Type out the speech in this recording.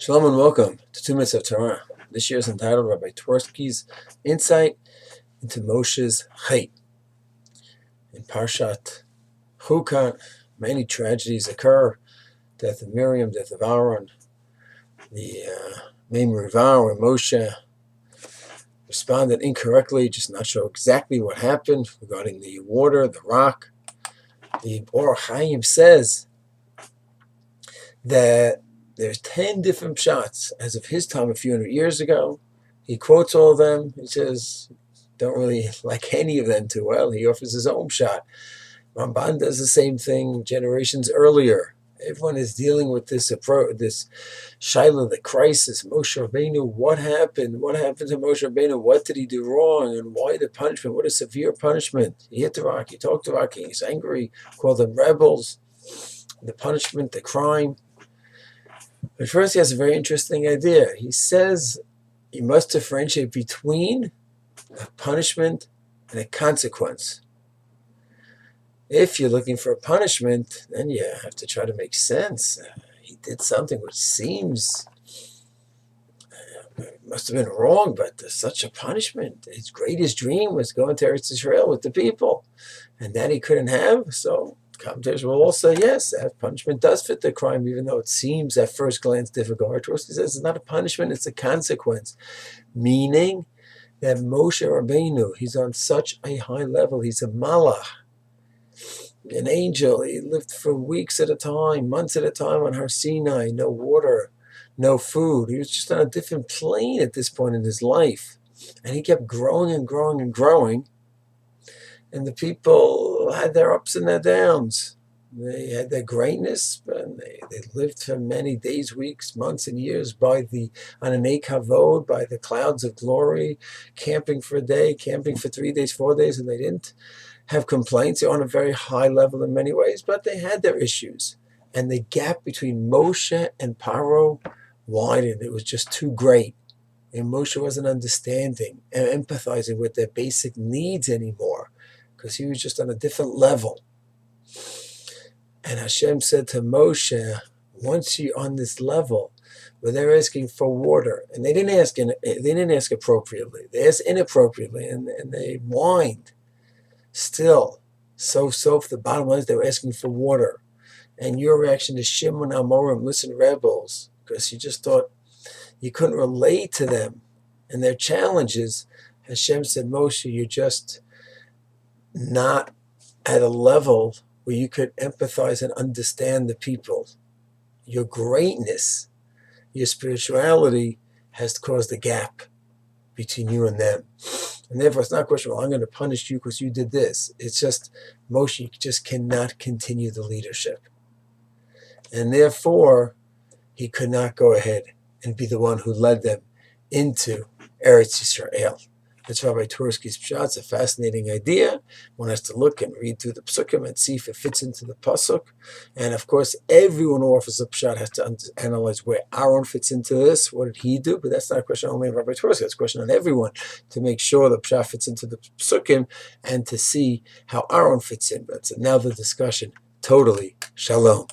Shalom and welcome to 2 Minutes of Torah. This year is entitled Rabbi Twerski's Insight into Moshe's Chait. In Parshat Chukot, many tragedies occur. Death of Miriam, death of Aaron, the Myers Rav Moshe responded incorrectly, just not sure exactly what happened regarding the water, the rock. The Or Chaim says that there's 10 different shots as of his time a few hundred years ago. He quotes all of them. He says, don't really like any of them too well. He offers his own shot. Ramban does the same thing generations earlier. Everyone is dealing with this approach, this Shiloh, the crisis. Moshe Rabbeinu, what happened? What happened to Moshe Rabbeinu? What did he do wrong? And why the punishment? What a severe punishment. He hit the rock, he talked to the rock, he's angry, called them rebels. The punishment, the crime. But first, he has a very interesting idea. He says you must differentiate between a punishment and a consequence. If you're looking for a punishment, then you have to try to make sense. He did something which seems must have been wrong, but there's such a punishment. His greatest dream was going to Eretz Israel with the people, and that he couldn't have, so commentators will all say, yes, that punishment does fit the crime, even though it seems at first glance difficult. Twerski says it's not a punishment, it's a consequence. Meaning that Moshe Rabbeinu, he's on such a high level, he's a malach, an angel. He lived for weeks at a time, months at a time on Har Sinai, no water, no food. He was just on a different plane at this point in his life. And he kept growing and growing and growing. And the people had their ups and their downs. They had their greatness, and they lived for many days, weeks, months, and years on an Ei Kavod, by the clouds of glory, camping for a day, camping for 3 days, 4 days, and they didn't have complaints. They were on a very high level in many ways, but they had their issues. And the gap between Moshe and Paro widened. It was just too great. And Moshe wasn't understanding and empathizing with their basic needs anymore, because he was just on a different level. And Hashem said to Moshe, once you're on this level where they're asking for water, and they didn't ask appropriately, they asked inappropriately, and they whined. Still, so the bottom line is they were asking for water. And your reaction to Shimon Amorim, listen, rebels, because you just thought you couldn't relate to them and their challenges. Hashem said, Moshe, you're just not at a level where you could empathize and understand the people. Your greatness, your spirituality has caused a gap between you and them. And therefore, it's not a question, well, I'm going to punish you because you did this. It's just, Moshe just cannot continue the leadership. And therefore, he could not go ahead and be the one who led them into Eretz Yisrael. That's Rabbi Twerski's pshat. It's a fascinating idea. One has to look and read through the psukim and see if it fits into the pasuk. And of course, everyone who offers a pshat has to analyze where Aaron fits into this. What did he do? But that's not a question only of Rabbi Twerski. It's a question on everyone to make sure the pshat fits into the psukim and to see how Aaron fits in. But it's another discussion. Totally. Shalom.